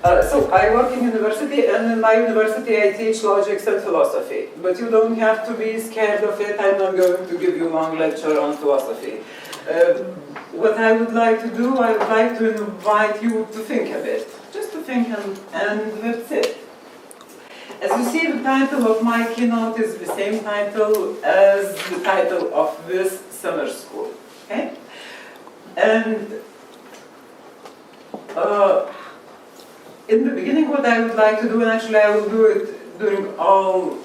So I work in university, and in my university I teach logics and philosophy. But you don't have to be scared of it. I'm not going to give you a long lecture on philosophy. What I would like to do, I would like to invite you to think a bit. Just to think, and that's it. As you see, the title of my keynote is the same title as the title of this summer school. Okay? And in the beginning, what I would like to do, and actually I will do it during all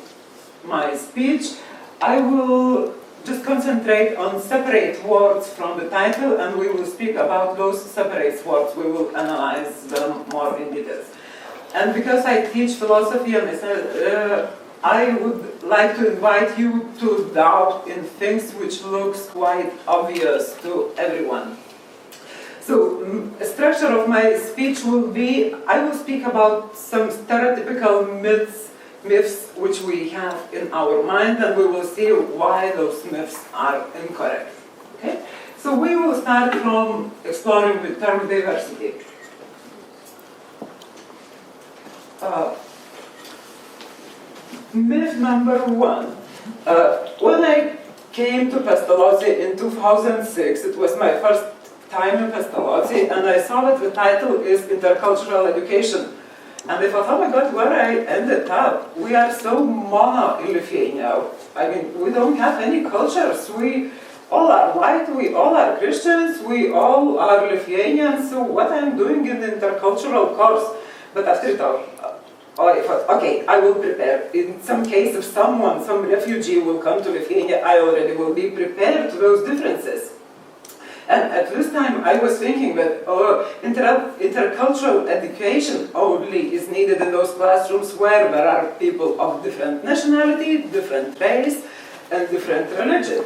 my speech, I will just concentrate on separate words from the title, and we will speak about those separate words. We will analyze them more in details. And because I teach philosophy, and I would like to invite you to doubt in things which looks quite obvious to everyone. So, the structure of my speech will be, I will speak about some stereotypical myths which we have in our mind, and we will see why those myths are incorrect. Okay? So we will start from exploring the term diversity. Myth number one. When I came to Pestalozzi in 2006, it was my first time in Pestalozzi, and I saw that the title is Intercultural Education. And I thought, oh my God, where I ended up. We are so mono in Lithuania. I mean, we don't have any cultures. We all are white, we all are Christians, we all are Lithuanians, so what I'm doing in the intercultural course. But after it all, I thought, okay, I will prepare. In some case, if some refugee will come to Lithuania, I already will be prepared to those differences. And at this time, I was thinking that intercultural education only is needed in those classrooms where there are people of different nationality, different race, and different religion.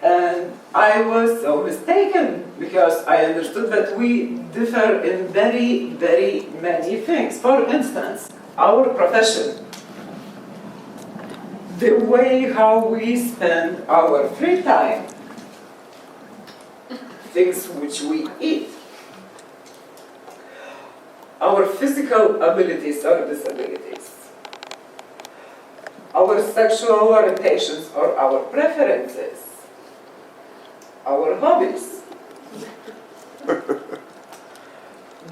And I was so mistaken, because I understood that we differ in very, very many things. For instance, our profession. The way how we spend our free time, things which we eat, our physical abilities or disabilities, our sexual orientations or our preferences, our hobbies,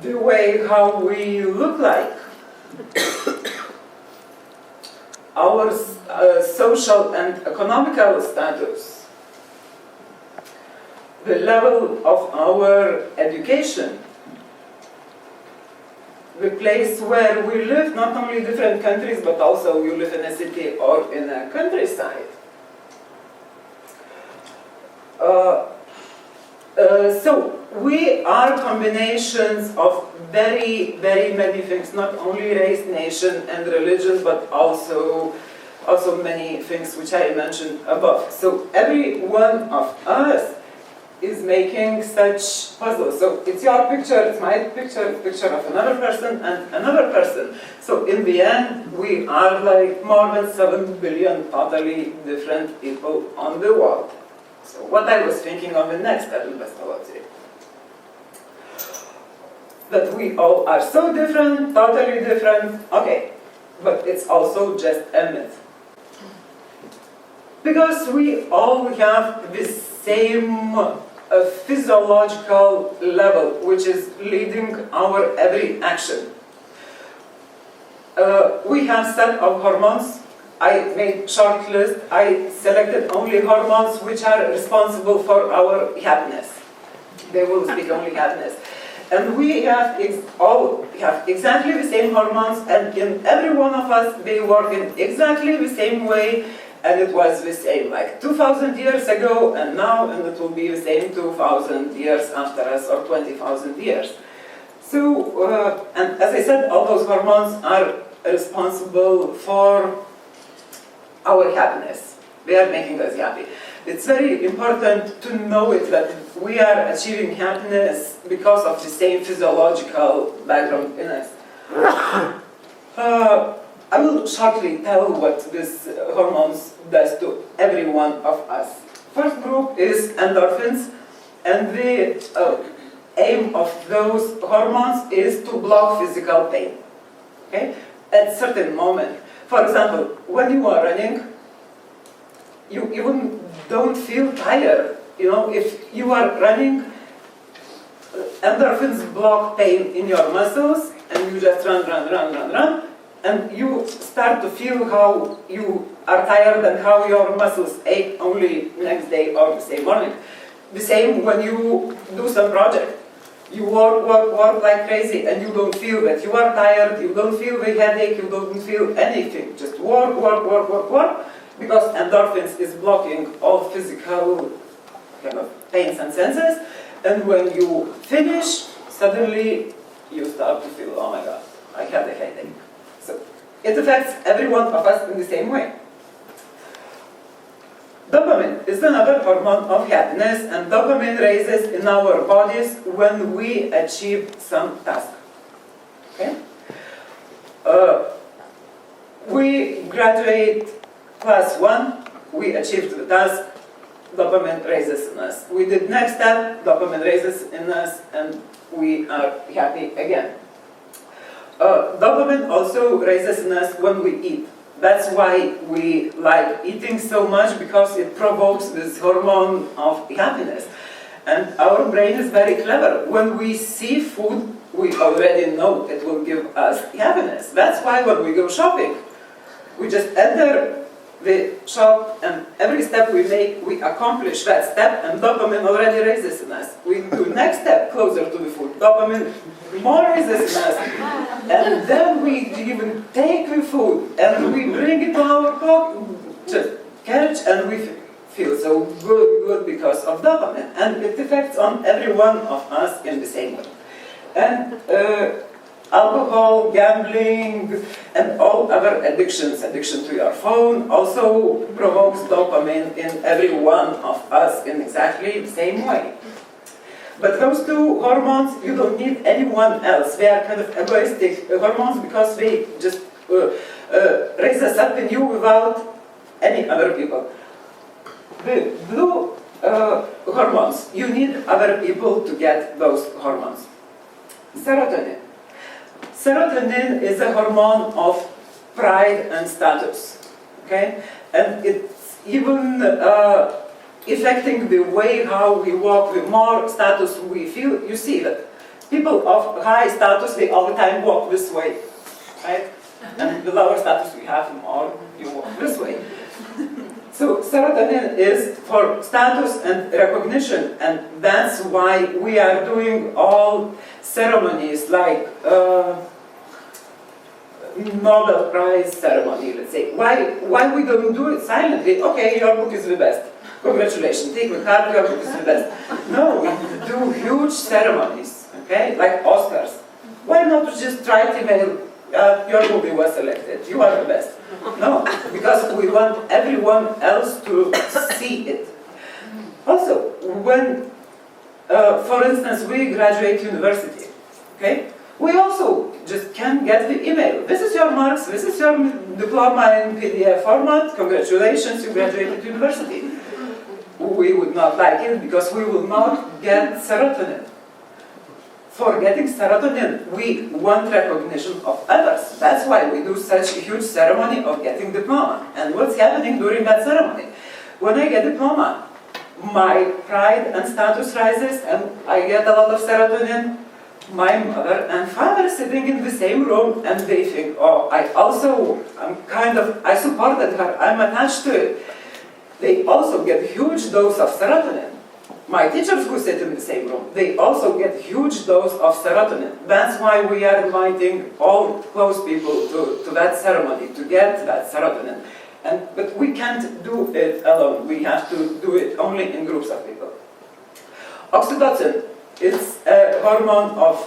the way how we look like, our social and economical status, the level of our education, the place where we live, not only different countries, but also you live in a city or in a countryside. So we are combinations of very, very many things, not only race, nation, and religion, but also many things which I mentioned above. So every one of us is making such puzzles. So it's your picture, it's my picture, it's picture of another person and another person. So in the end, we are like more than 7 billion totally different people on the world. So what I was thinking of the next step in Pestalozzi, that we all are so different, totally different, okay, but it's also just a myth. Because we all have the same physiological level, which is leading our every action. We have set of hormones. I made short list. I selected only hormones which are responsible for our happiness. They will speak only happiness. And we all have exactly the same hormones, and in every one of us they work in exactly the same way, and it was the same like 2,000 years ago and now, and it will be the same 2,000 years after us, or 20,000 years. So, and as I said, all those hormones are responsible for our happiness. They are making us happy. It's very important to know it, that we are achieving happiness because of the same physiological background in us. I will shortly tell what this hormones does to every one of us. First group is endorphins. And the aim of those hormones is to block physical pain. Okay? At certain moment. For example, when you are running, you even don't feel tired. You know, if you are running, endorphins block pain in your muscles, and you just run, and you start to feel how you are tired and how your muscles ache only next day or the same morning. The same when you do some project. You work like crazy and you don't feel that you are tired, you don't feel the headache, you don't feel anything. Just work, because endorphins is blocking all physical kind of pains and senses. And when you finish, suddenly you start to feel, oh my God, I had a headache. So it affects every one of us in the same way. Dopamine is another hormone of happiness, and dopamine raises in our bodies when we achieve some task. Okay? We graduate class 1, we achieved the task, dopamine raises in us. We did next step, dopamine raises in us, and we are happy again. Dopamine also raises in us when we eat. That's why we like eating so much, because it provokes this hormone of happiness. And our brain is very clever. When we see food, we already know it will give us happiness. That's why when we go shopping, we just enter the shop, and every step we make, we accomplish that step, and dopamine already raises in us. We do next step closer to the food, dopamine more raises in us, and then we even take the food and we bring it to our pocket, just catch, and we feel so good because of dopamine, and it affects on every one of us in the same way. And alcohol, gambling, and all other addictions, addiction to your phone, also provokes dopamine in every one of us in exactly the same way. But those two hormones, you don't need anyone else. They are kind of egoistic hormones because they just raise us up in you without any other people. The blue hormones, you need other people to get those hormones. Serotonin. Serotonin is a hormone of pride and status, okay? And it's even affecting the way how we walk. The more status we feel, you see that people of high status, they all the time walk this way, right? And the lower status we have, the more you walk this way. So serotonin is for status and recognition, and that's why we are doing all ceremonies like Nobel Prize ceremony, let's say. Why we don't do it silently? Okay, your book is the best. Congratulations, take my card, your book is the best. No, we do huge ceremonies, okay, like Oscars. Why not just try to email, your movie was selected, you are the best. No, because we want everyone else to see it. Also, when, for instance, we graduate university, okay, we also just can get the email. This is your marks, this is your diploma in PDF format, congratulations, you graduated university. We would not like it because we will not get serotonin. For getting serotonin, we want recognition of others. That's why we do such a huge ceremony of getting diploma. And what's happening during that ceremony? When I get diploma, my pride and status rises, and I get a lot of serotonin. My mother and father sitting in the same room, and they think, oh, I supported her, I'm attached to it. They also get huge dose of serotonin. My teachers who sit in the same room, they also get huge dose of serotonin. That's why we are inviting all close people to that ceremony, to get that serotonin. But we can't do it alone. We have to do it only in groups of people. Oxytocin is a hormone of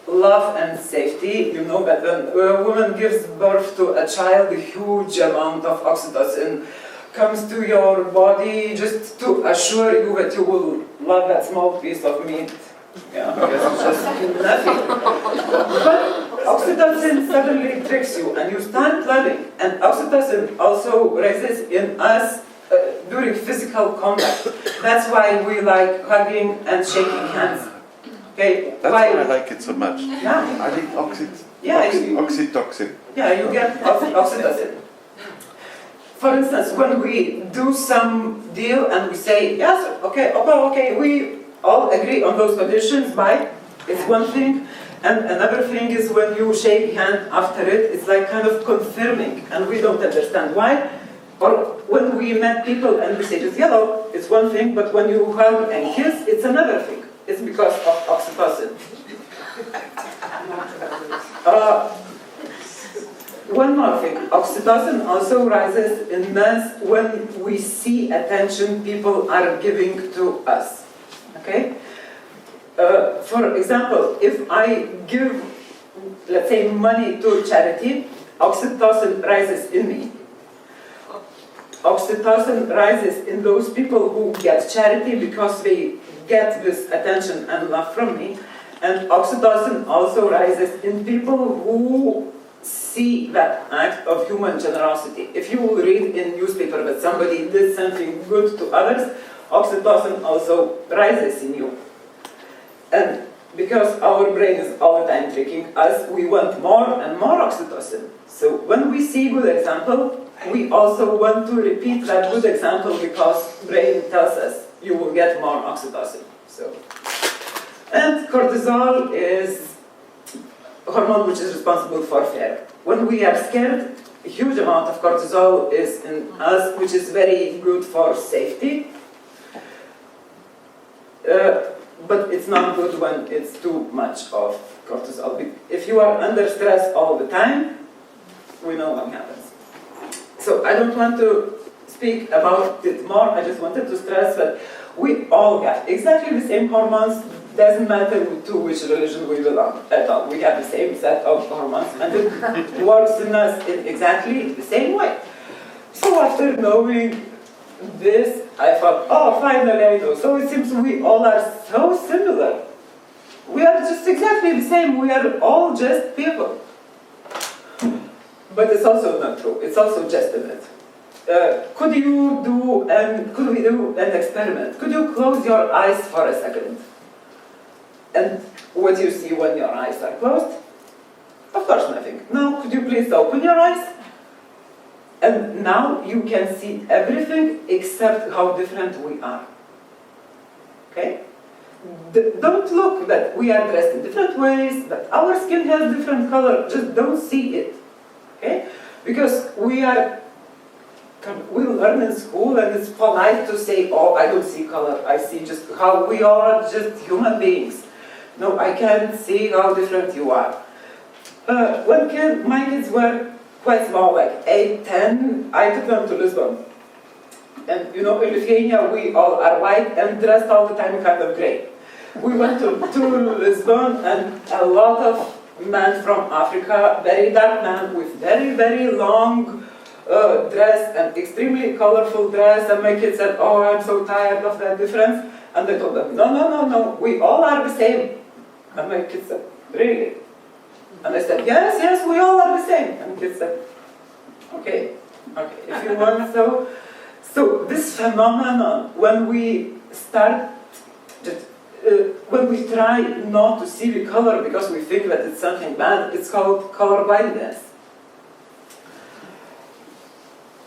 love and safety. You know that when a woman gives birth to a child, a huge amount of oxytocin comes to your body just to assure you that you will love that small piece of meat. Yeah, because it's just nothing. But oxytocin suddenly tricks you and you start loving. And oxytocin also raises in us during physical contact. That's why we like hugging and shaking hands. Okay, that's why I like it so much. Yeah. I think oxytocin. Yeah, you get oxytocin. For instance, when we do some deal and we say, yes, okay, we all agree on those conditions, bye, it's one thing. And another thing is when you shake hand after it, it's like kind of confirming, and we don't understand why. Or when we met people and we say just yellow, it's one thing, but when you hug and kiss, it's another thing. It's because of oxytocin. One more thing, oxytocin also rises in mass when we see attention people are giving to us. Okay? For example, if I give, let's say, money to charity, oxytocin rises in me. Oxytocin rises in those people who get charity because they get this attention and love from me. And oxytocin also rises in people who see that act of human generosity. If you read in newspaper that somebody did something good to others, oxytocin also rises in you. And because our brain is all the time tricking us, we want more and more oxytocin. So when we see good example, we also want to repeat that good example because brain tells us you will get more oxytocin. So, and cortisol is a hormone which is responsible for fear. When we are scared, a huge amount of cortisol is in us, which is very good for safety. But it's not good when it's too much of cortisol. If you are under stress all the time, we know what happens. So I don't want to speak about it more. I just wanted to stress that we all get exactly the same hormones. Doesn't matter to which religion we belong at all. We have the same set of hormones, and it works in us in exactly the same way. So after knowing this, I thought, oh, finally I know. So it seems we all are so similar. We are just exactly the same. We are all just people. But it's also not true. It's also just a myth. Could we do an experiment? Could you close your eyes for a second? And what do you see when your eyes are closed? Of course nothing. Now, could you please open your eyes? And now you can see everything except how different we are. Okay? Don't look that we are dressed in different ways, that our skin has different color. Just don't see it. Okay? Because we learn in school, and it's polite to say, oh, I don't see color. I see just how we are just human beings. No, I can't see how different you are. When my kids were quite small, like 8, 10, I took them to Lisbon. And you know, in Lithuania, we all are white and dressed all the time kind of gray. We went to Lisbon, and a lot of men from Africa, very dark men with very, very long dress and extremely colorful dress. And my kids said, oh, I'm so tired of that difference. And I told them, no, we all are the same. And my kids said, really? And I said, yes, we all are the same. And kids said, okay, if you want so. So this phenomenon, when we start, when we try not to see the color because we think that it's something bad, it's called color blindness.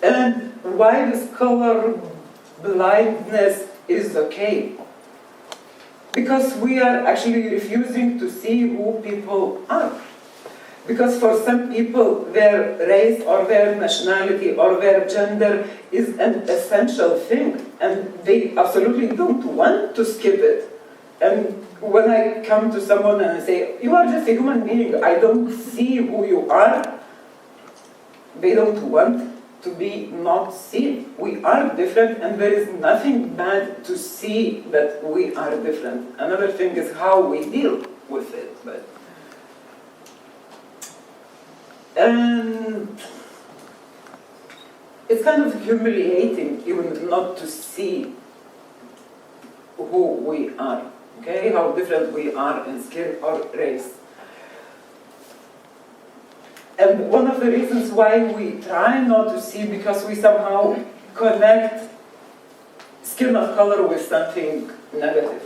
And why this color blindness is okay? Because we are actually refusing to see who people are. Because for some people, their race or their nationality or their gender is an essential thing, and they absolutely don't want to skip it. And when I come to someone and I say, you are just a human being, I don't see who you are, they don't want to be not seen. We are different, and there is nothing bad to see that we are different. Another thing is how we deal with it. And it's kind of humiliating even not to see who we are, okay? How different we are in skin or race. And one of the reasons why we try not to see, because we somehow connect skin of color with something negative.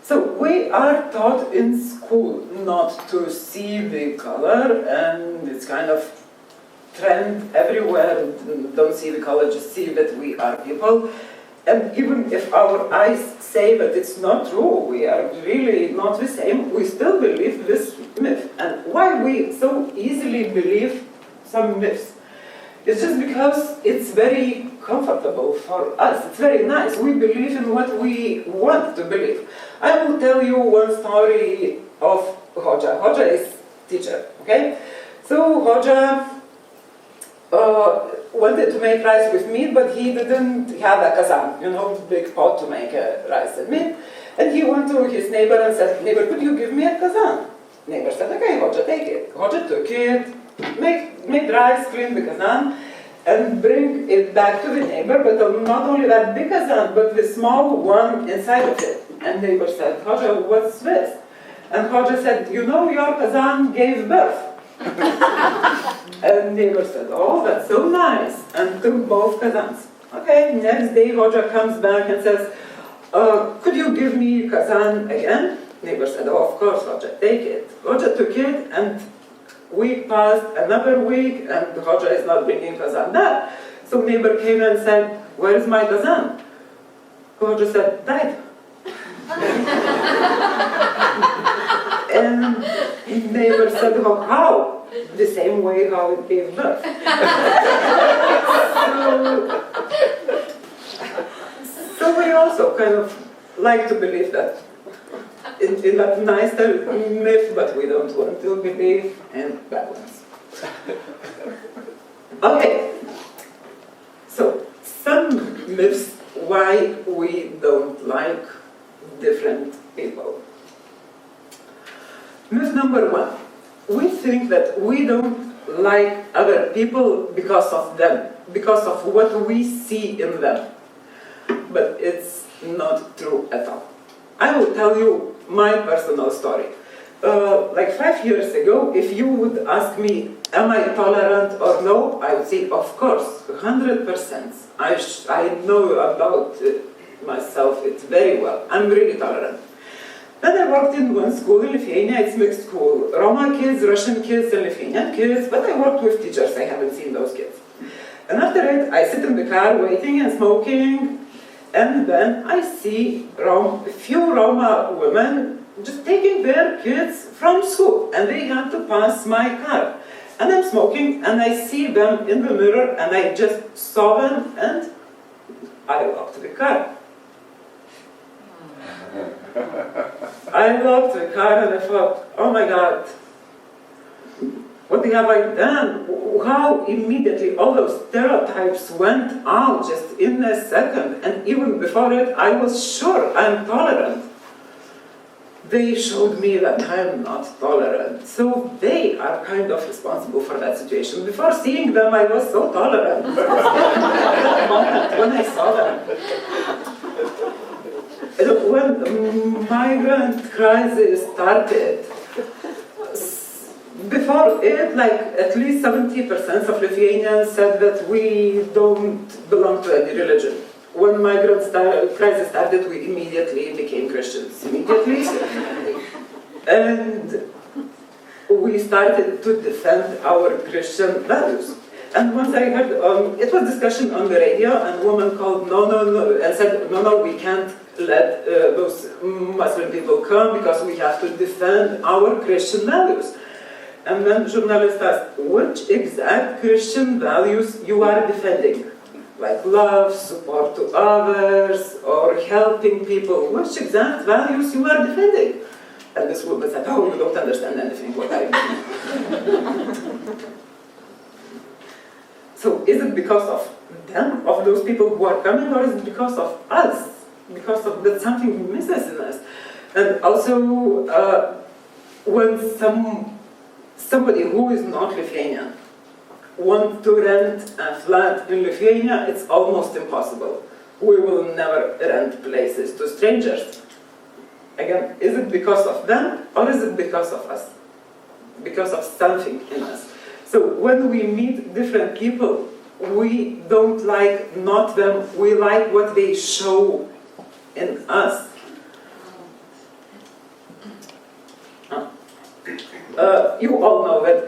So we are taught in school not to see the color, and it's kind of trend everywhere. Don't see the color, just see that we are people. And even if our eyes say that it's not true, we are really not the same, we still believe this myth. And why we so easily believe some myths? It's just because it's very comfortable for us. It's very nice. We believe in what we want to believe. I will tell you one story of Hoxha. Hoxha is teacher, okay? So Hoxha wanted to make rice with meat, but he didn't have a kazan, you know, big pot to make rice and meat. And he went to his neighbor and said, neighbor, could you give me a kazan? Neighbor said, okay, Hoxha, take it. Hoxha took it, made rice, cleaned the kazan, and bring it back to the neighbor, but not only that big kazan, but the small one inside of it. And neighbor said, Hoxha, what's this? And Hoxha said, you know, your kazan gave birth. And neighbor said, oh, that's so nice, and took both kazans. Okay, next day Hoxha comes back and says, could you give me kazan again? Neighbor said, oh, of course, Hoxha, take it. Hoxha took it, and week passed, another week, and Hoxha is not bringing kazan back. So neighbor came and said, where is my kazan? Hoxha said, died. And neighbor said, oh, how? The same way how it gave birth. So we also kind of like to believe that in that nice myth, but we don't want to believe in bad ones. Okay, so some myths why we don't like different people. Myth number one. We think that we don't like other people because of them, because of what we see in them. But it's not true at all. I will tell you my personal story. Like 5 years ago, if you would ask me, am I tolerant or no, I would say, of course, 100%. I know about myself, it's very well. I'm really tolerant. Then I worked in one school in Lithuania, it's mixed school. Roma kids, Russian kids, and Lithuanian kids, but I worked with teachers, I haven't seen those kids. And after it, I sit in the car waiting and smoking, and then I see a few Roma women just taking their kids from school, and they had to pass my car. And I'm smoking, and I see them in the mirror, and I just saw them, and I locked the car. I locked the car and I thought, oh my God, what have I done? How immediately all those stereotypes went out just in a second. And even before it, I was sure I'm tolerant. They showed me that I'm not tolerant. So they are kind of responsible for that situation. Before seeing them, I was so tolerant. That moment when I saw them. When the migrant crisis started, before it, like at least 70% of Lithuanians said that we don't belong to any religion. When migrant crisis started, we immediately became Christians. Immediately. And we started to defend our Christian values. And once I heard, it was discussion on the radio, and a woman called no, and said, no, we can't let those Muslim people come because we have to defend our Christian values. And then journalists asked, which exact Christian values you are defending? Like love, support to others, or helping people. Which exact values you are defending? And this woman said, oh, you don't understand anything what I mean. So is it because of them, of those people who are coming, or is it because of us? Because of that something misses in us? And also, when somebody who is not Lithuanian wants to rent a flat in Lithuania, it's almost impossible. We will never rent places to strangers. Again, is it because of them, or is it because of us? because of something in us. So when we meet different people, we don't like not them, we like what they show in us. You all know that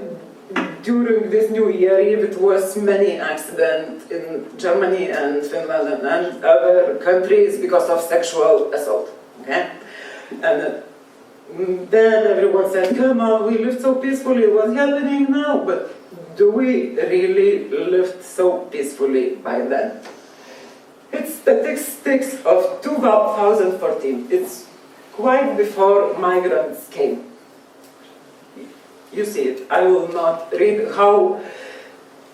during this New Year Eve it was many accidents in Germany and Finland and other countries because of sexual assault. Okay? And then everyone said, come on, we lived so peacefully, what's happening now? But do we really live so peacefully by then? It's statistics of 2014. It's quite before migrants came. You see it. I will not read how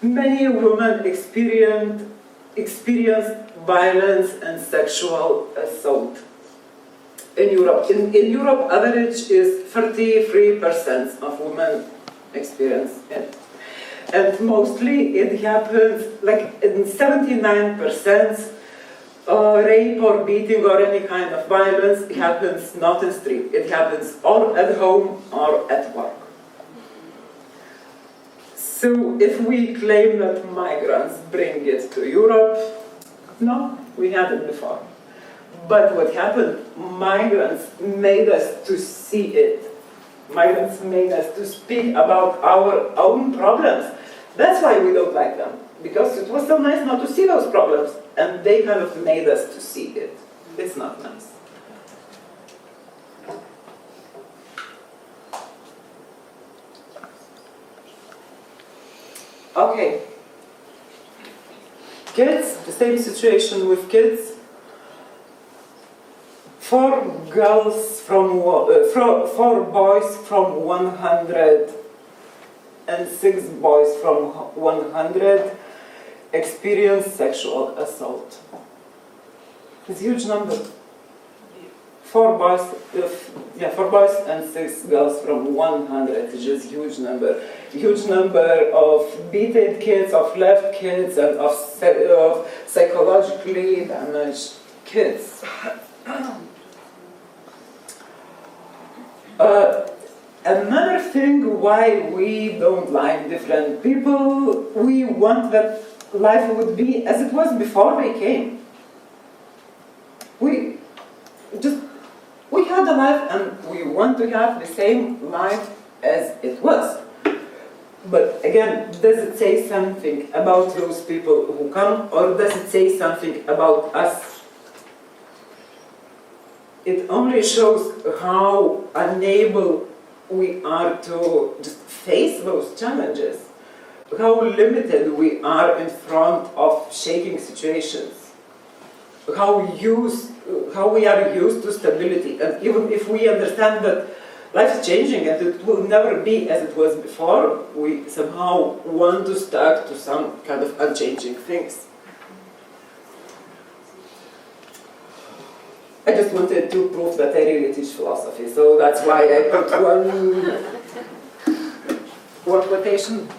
many women experienced violence and sexual assault in Europe. In Europe, average is 33% of women experience it. And mostly it happens, like in 79%, rape or beating or any kind of violence happens not in street. It happens or at home or at work. So if we claim that migrants bring it to Europe, no, we had it before. But what happened, migrants made us to see it. Migrants made us to speak about our own problems. That's why we don't like them, because it was so nice not to see those problems, and they kind of made us to see it. It's not nice. Okay. Kids, the same situation with kids. 4 boys from 100 and 6 boys from 100 experience sexual assault. It's a huge number. 4 boys and 6 girls from 100 is just huge number. Huge number of beaten kids, of left kids, and of psychologically damaged kids. Another thing why we don't like different people, we want that life would be as it was before they came. We had a life and we want to have the same life as it was. But again, does it say something about those people who come, or does it say something about us? It only shows how unable we are to just face those challenges, how limited we are in front of shaking situations, how we are used to stability. And even if we understand that life is changing and it will never be as it was before, we somehow want to stuck to some kind of unchanging things. I just wanted to prove that I really teach philosophy, so that's why I put one quotation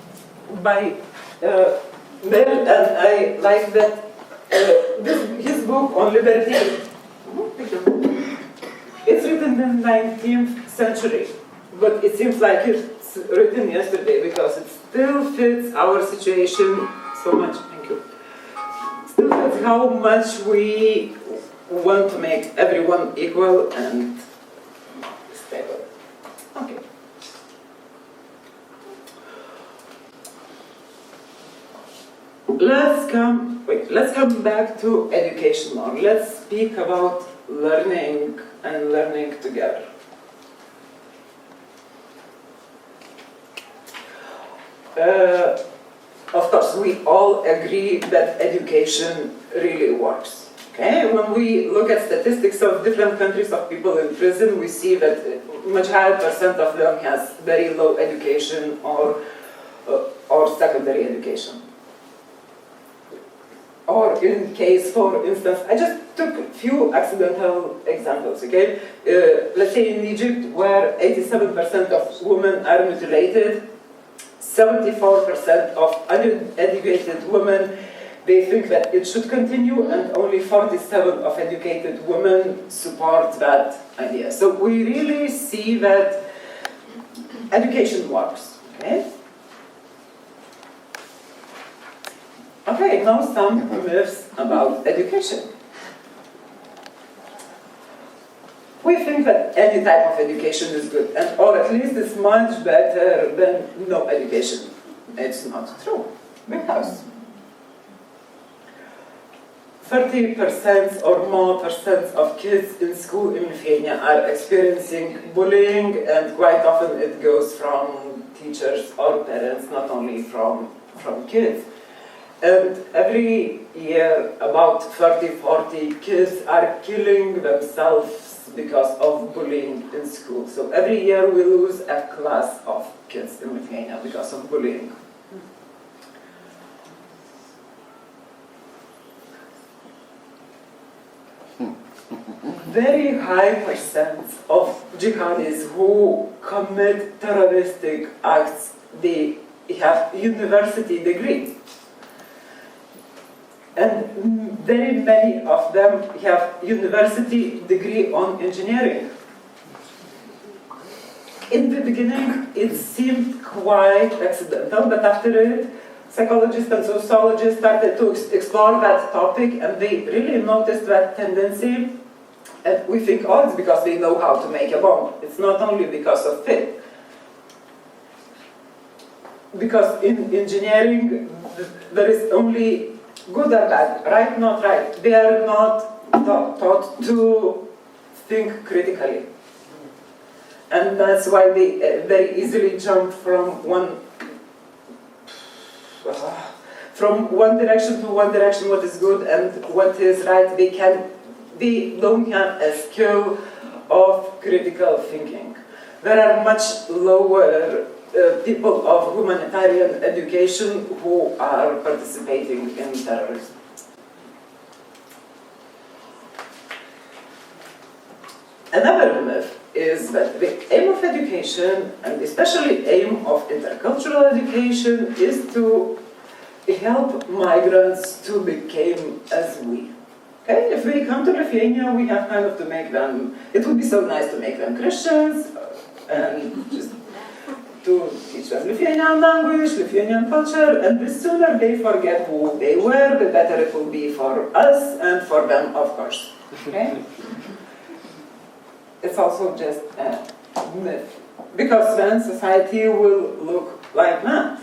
by Bell, and I like that his book on liberty. It's written in the 19th century, but it seems like it's written yesterday because it still fits our situation so much. Thank you. Still fits how much we want to make everyone equal and stable. Okay. Let's come back to education now. Let's speak about learning and learning together. Of course, we all agree that education really works. Okay? When we look at statistics of different countries of people in prison, we see that much higher percent of them has very low education or secondary education. Or in case, for instance, I just took a few accidental examples, okay? Let's say in Egypt, where 87% of women are mutilated, 74% of uneducated women, they think that it should continue, and only 47% of educated women support that idea. So we really see that education works, okay? Okay, now some myths about education. We think that any type of education is good, and or at least it's much better than no education. It's not true, because 30% or more percent of kids in school in Lithuania are experiencing bullying, and quite often it goes from teachers or parents, not only from kids. And every year about 30-40 kids are killing themselves because of bullying in school. So every year we lose a class of kids in Lithuania because of bullying. Very high percent of jihadis who commit terroristic acts, they have university degree. And very many of them have university degree on engineering. In the beginning, it seemed quite accidental, but after it, psychologists and sociologists started to explore that topic, and they really noticed that tendency. And we think, oh, it's because they know how to make a bomb. It's not only because of it. Because in engineering, there is only good or bad, right, not right. They are not taught to think critically. And that's why they very easily jump from one direction to one direction, what is good and what is right. They don't have a skill of critical thinking. There are much lower people of humanitarian education who are participating in terrorism. Another myth is that the aim of education, and especially aim of intercultural education, is to help migrants to become as we. Okay? If they come to Lithuania, we have kind of to make them, it would be so nice to make them Christians, and just to teach them Lithuanian language, Lithuanian culture, and the sooner they forget who they were, the better it will be for us and for them, of course. Okay? It's also just a myth, because then society will look like that.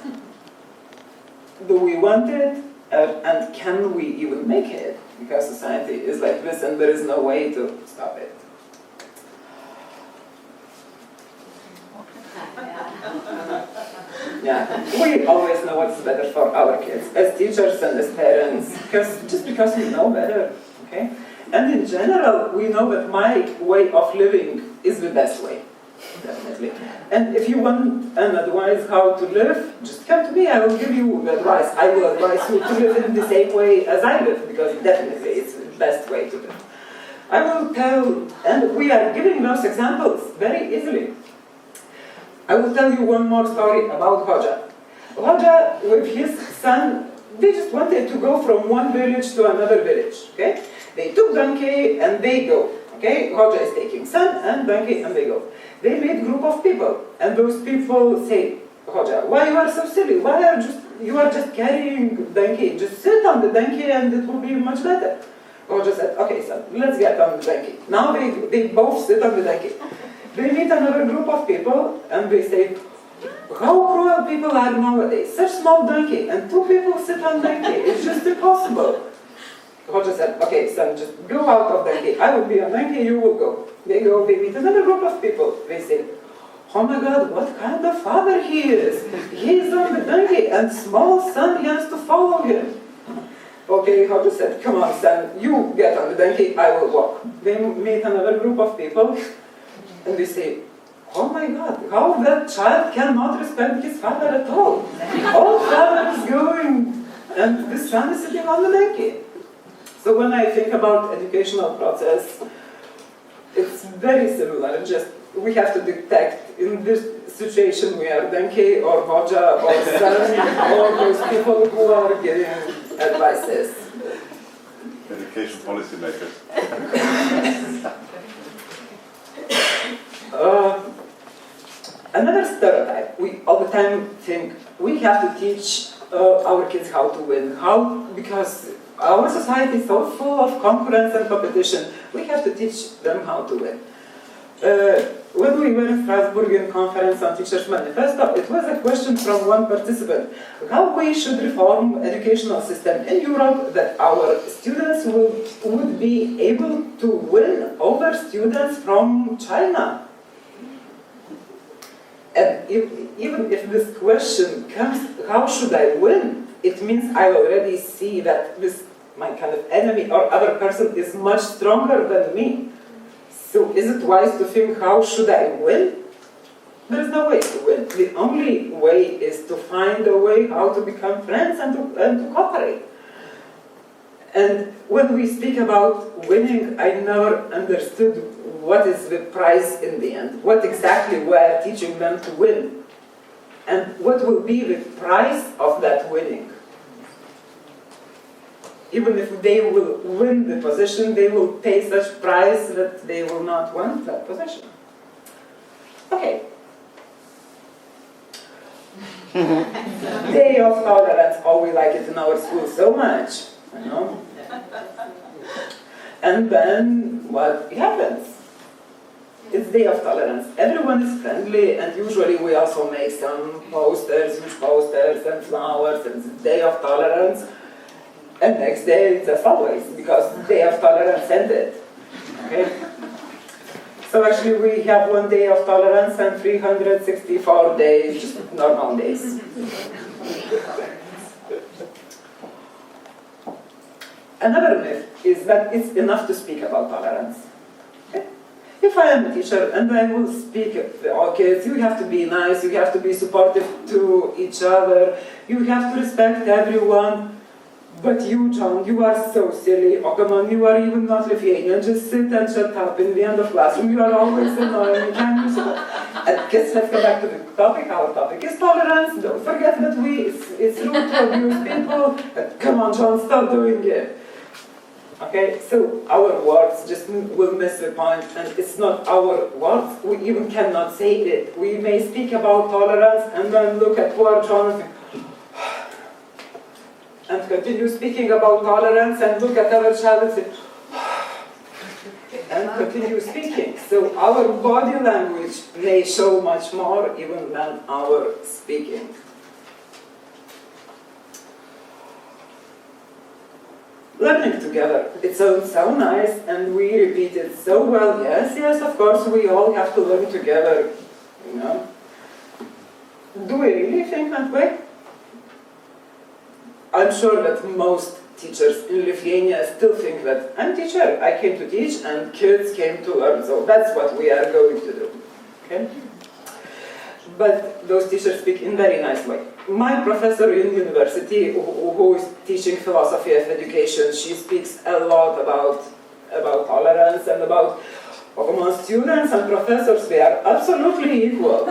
Do we want it, and can we even make it? Because society is like this, and there is no way to stop it. Yeah, we always know what's better for our kids, as teachers and as parents, just because we know better, okay? And in general, we know that my way of living is the best way, definitely. And if you want an advice how to live, just come to me, I will give you advice. I will advise you to live in the same way as I live, because definitely it's the best way to live. I will tell, and we are giving those examples very easily. I will tell you one more story about Hoja. Hoja, with his son, they just wanted to go from one village to another village, okay? They took donkey and they go, okay? Hoja is taking son and donkey and they go. They made a group of people, and those people say, Hoja, why you are so silly? Why are you are just carrying donkey? Just sit on the donkey and it will be much better. Hoja said, okay, son, let's get on the donkey. Now they both sit on the donkey. They meet another group of people and they say, how cruel people are nowadays. Such small donkey and two people sit on donkey. It's just impossible. Hoja said, okay, son, just go out of donkey. I will be on donkey, you will go. They go, they meet another group of people. They say, oh my God, what kind of father he is. He is on the donkey and small son, he has to follow him. Okay, Hoja said, come on, son, you get on the donkey, I will walk. They meet another group of people. And they say, oh my God, how that child cannot respect his father at all. All father is going, and the son is sitting on the donkey. So when I think about educational process, it's very similar. Just we have to detect in this situation we are donkey or Hoja or son or those people who are giving advices. Education policy makers. Another stereotype time think we have to teach our kids how to win. Because our society is so full of concurrence and competition, we have to teach them how to win. When we were in Strasbourg in conference on Teachers Manifesto, it was a question from one participant, how we should reform educational system in Europe that our students would be able to win over students from China. And even if this question comes, how should I win? It means I already see that my kind of enemy or other person is much stronger than me. So is it wise to think, how should I win? There is no way to win. The only way is to find a way how to become friends and to cooperate. And when we speak about winning, I never understood what is the prize in the end. What exactly we are teaching them to win. And what will be the price of that winning. Even if they will win the position, they will pay such price that they will not want that position. Okay. Day of tolerance. Oh, we like it in our school so much. You know? And then what happens? It's Day of Tolerance. Everyone is friendly, and usually we also make some posters, huge posters and flowers, and it's Day of Tolerance. And next day it's as always, because the Day of Tolerance ended. Okay? So actually we have 1 day of tolerance and 364 days, just normal days. Another myth is that it's enough to speak about tolerance. Okay? If I am a teacher and I will speak to all kids, you have to be nice, you have to be supportive to each other, you have to respect everyone. But you, John, you are so silly. Oh, come on, you are even not Lithuanian. Just sit and shut up in the end of classroom. You are always annoying. Can you stop? And kids, let's go back to the topic. Our topic is tolerance. Don't forget that it's rude to abuse people. Come on, John, stop doing it. Okay, so our words just will miss the point, and it's not our words. We even cannot say it. We may speak about tolerance and then look at poor John and continue speaking about tolerance and look at our child and say, and continue speaking. So our body language may show much more even than our speaking. Learning together, it sounds so nice and we repeat it so well. Yes, yes, of course, we all have to learn together, you know. Do we really think that way? I'm sure that most teachers in Lithuania still think that I'm a teacher, I came to teach and kids came to learn, so that's what we are going to do. Okay? But those teachers speak in a very nice way. My professor in university, who is teaching philosophy of education, she speaks a lot about tolerance and about among students and professors, they are absolutely equal.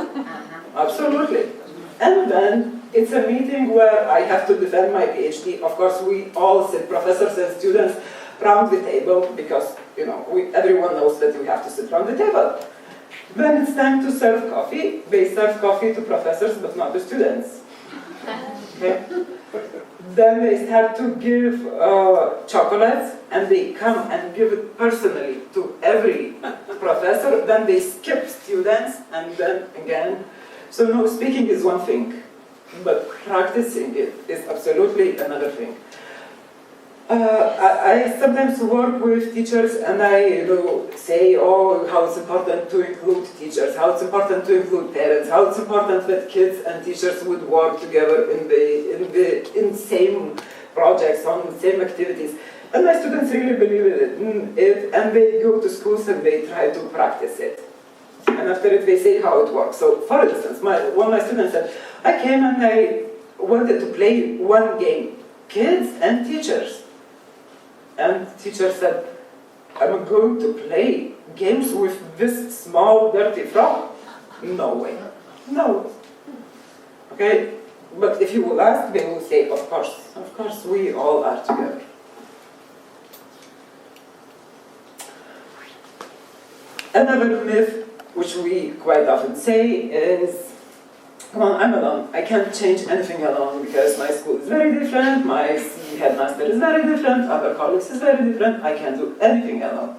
Absolutely. And then it's a meeting where I have to defend my PhD. Of course, we all sit, professors and students, around the table because, you know, everyone knows that we have to sit around the table. Then it's time to serve coffee. They serve coffee to professors, but not to students. Okay? Then they start to give chocolates, and they come and give it personally to every professor. Then they skip students, and then again. So no, speaking is one thing, but practicing it is absolutely another thing. I sometimes work with teachers and I say, oh, how it's important to include teachers, how it's important to include parents, how it's important that kids and teachers would work together in same projects, on the same activities. And my students really believe in it, and they go to schools and they try to practice it. And after it, they say how it works. So, for instance, one of my students said, I came and I wanted to play one game, kids and teachers. And the teacher said, I'm going to play games with this small, dirty frog? No way. No. Okay? But if you will ask, they will say, of course, we all are together. Another myth, which we quite often say, is come on, I'm alone. I can't change anything alone because my school is very different, my headmaster is very different, other colleagues is very different. I can't do anything alone.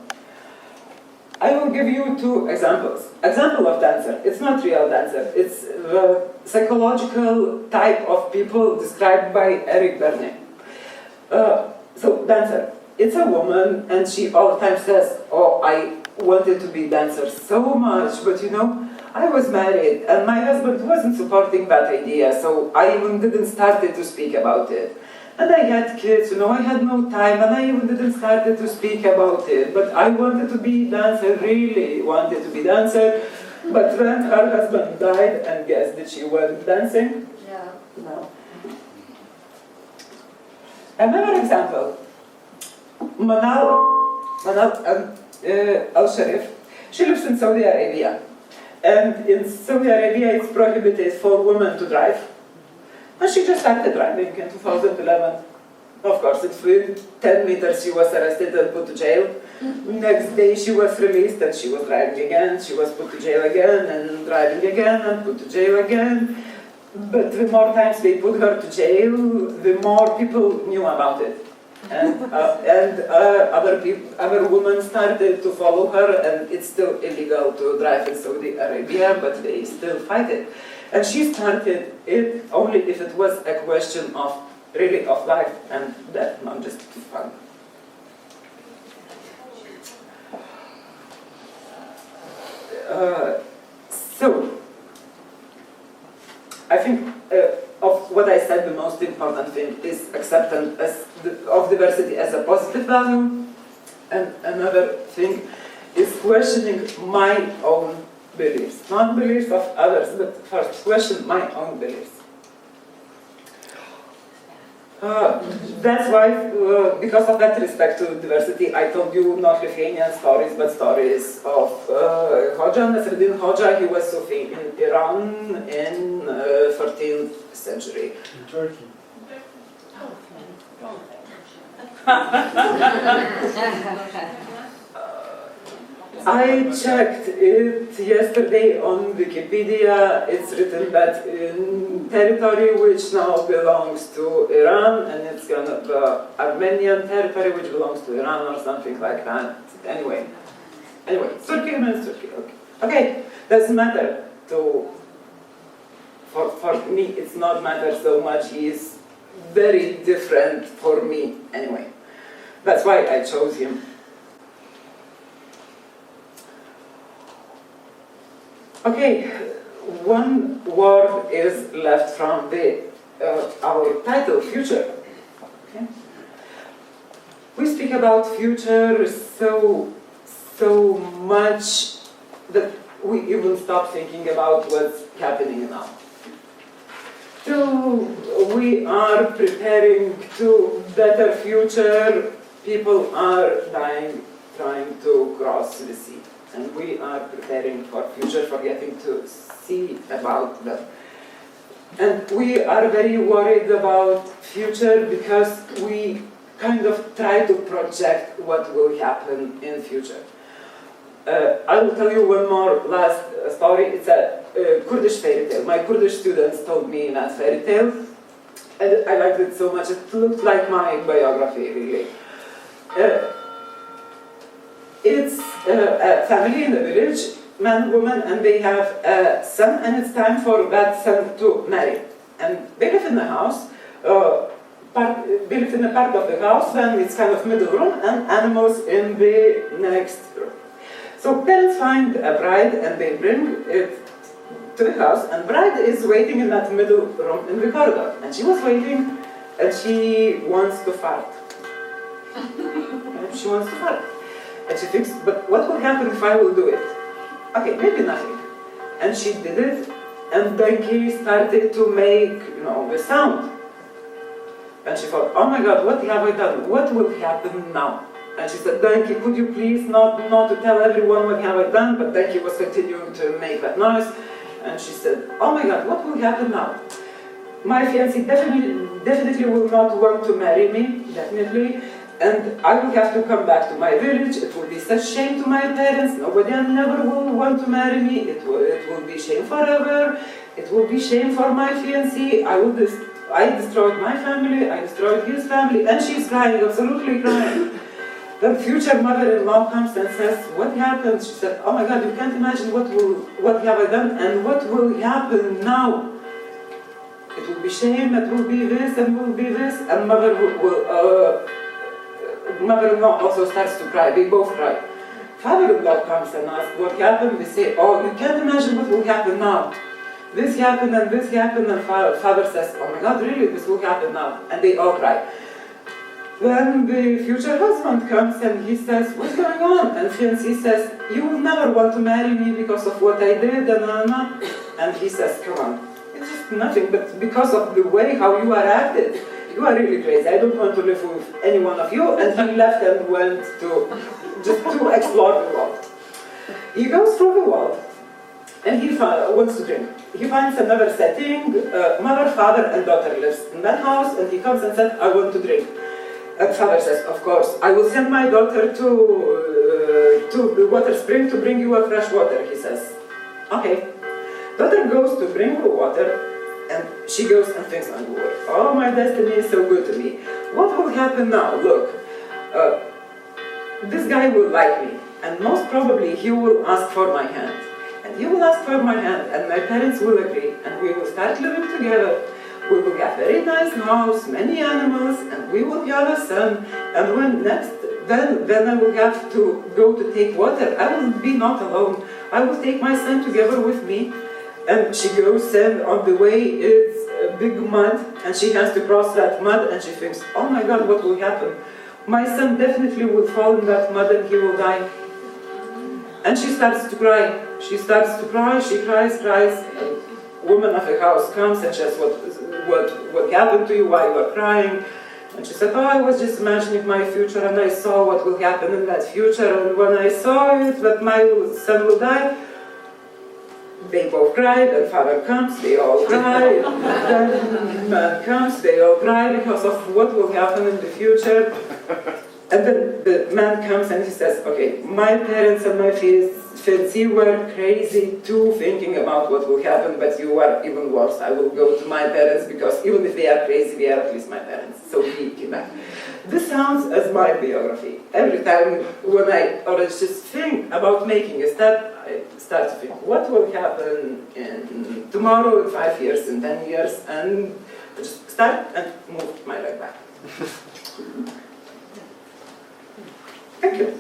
I will give you two examples. Example of dancer. It's not real dancer. It's the psychological type of people described by Eric Bernet. So dancer. It's a woman, and she all the time says, "Oh, I wanted to be dancer so much, but you know, I was married, and my husband wasn't supporting that idea, so I even didn't start to speak about it. And I had kids, you know, I had no time, and I even didn't start to speak about it. But I wanted to be dancer, really wanted to be dancer. But when her husband died, and guess did she went dancing? Yeah. No. Another example. Manal al-Sharif. She lives in Saudi Arabia. And in Saudi Arabia, it's prohibited for women to drive. And she just started driving in 2011. Of course, within 10 meters she was arrested and put to jail. Next day she was released and she was driving again. She was put to jail again and driving again and put to jail again. But the more times they put her to jail, the more people knew about it. And other women started to follow her, and it's still illegal to drive in Saudi Arabia, but they still fight it. And she started it only if it was a question of really of life and death, not just fun. So, I think of what I said, the most important thing is acceptance of diversity as a positive value, and another thing is questioning my own beliefs, not beliefs of others, but first question my own beliefs. That's why, because of that respect to diversity, I told you not Lithuanian stories, but stories of Hoxha, Nasruddin Hoxha. He was Sufi in Iran in 13th century. In Turkey. I checked it yesterday on Wikipedia. It's written that in territory which now belongs to Iran, and it's kind of the Armenian territory which belongs to Iran or something like that. Anyway, Turkey means Turkey. Okay, doesn't matter. For me, it's not matter so much. He is very different for me anyway. That's why I chose him. Okay, one word is left from our title, future. Okay. We speak about future so much that we even stop thinking about what's happening now. So we are preparing to better future. People are dying, trying to cross the sea. And we are preparing for future, forgetting to see about them. And we are very worried about future because we kind of try to project what will happen in future. I will tell you one more last story. It's a Kurdish fairy tale. My Kurdish students told me that fairy tale, and I liked it so much. It looked like my biography, really. It's a family in the village, man, woman, and they have a son, and it's time for that son to marry. And they live in the house, they live in a part of the house, then it's kind of middle room, and animals in the next room. So parents find a bride, and they bring it to the house, and bride is waiting in that middle room in the corridor. And she was waiting, and she wants to fart. And she wants to fart. And she thinks, but what will happen if I will do it? Okay, maybe nothing. And she did it, and then he started to make, the sound. And she thought, oh my God, what have I done? What will happen now? And she said, Donkey, could you please not to tell everyone what have I done? But Donkey was continuing to make that noise. And she said, oh my God, what will happen now? My fiancé definitely will not want to marry me, definitely. And I will have to come back to my village. It will be such shame to my parents. Nobody never will want to marry me. It will be shame forever. it will be shame for my fiancé. I destroyed my family, I destroyed his family, and she's crying, absolutely crying. The future mother-in-law comes and says, what happened? She said, oh my God, you can't imagine what have I done and what will happen now. It will be shame, it will be this, and will be this, and mother-in-law also starts to cry, they both cry. Father-in-law comes and asks what happened, we say, oh, you can't imagine what will happen now. This happened, and father says, oh my God, really, this will happen now, and they all cry. Then the future husband comes and he says, what's going on? And fiancé says, you will never want to marry me because of what I did, and he says, come on, it's just nothing, but because of the way how you are acted, you are really crazy, I don't want to live with any one of you, and he left and went to explore the world. He goes through the world, and he wants to drink. He finds another setting, mother, father, and daughter lives in that house, and he comes and says, I want to drink. And father says, of course, I will send my daughter to the water spring to bring you a fresh water, he says. Okay. Daughter goes to bring the water, and she goes and thinks, oh, my destiny is so good to me. What will happen now? Look, this guy will like me, and most probably he will ask for my hand. And he will ask for my hand, and my parents will agree, and we will start living together. We will have a very nice house, many animals, and we will have a son. And then I will have to go to take water. I will be not alone. I will take my son together with me. And she goes, and on the way it's a big mud, and she has to cross that mud, and she thinks, oh my God, what will happen? My son definitely will fall in that mud and he will die. And she starts to cry. She starts to cry, she cries. And woman of the house comes and says, what happened to you, why you are crying? And she said, oh, I was just imagining my future, and I saw what will happen in that future, and when I saw it, that my son will die, they both cried, and father comes, they all cry, and then man comes, they all cry because of what will happen in the future. And then the man comes and he says, okay, my parents and my fiancé were crazy too, thinking about what will happen, but you are even worse. I will go to my parents because even if they are crazy, they are at least my parents. So he came back. This sounds as my biography. Every time when I just think about making a step, I start to think, what will happen in tomorrow, in 5 years, in 10 years, and just start and move my leg back. Thank you.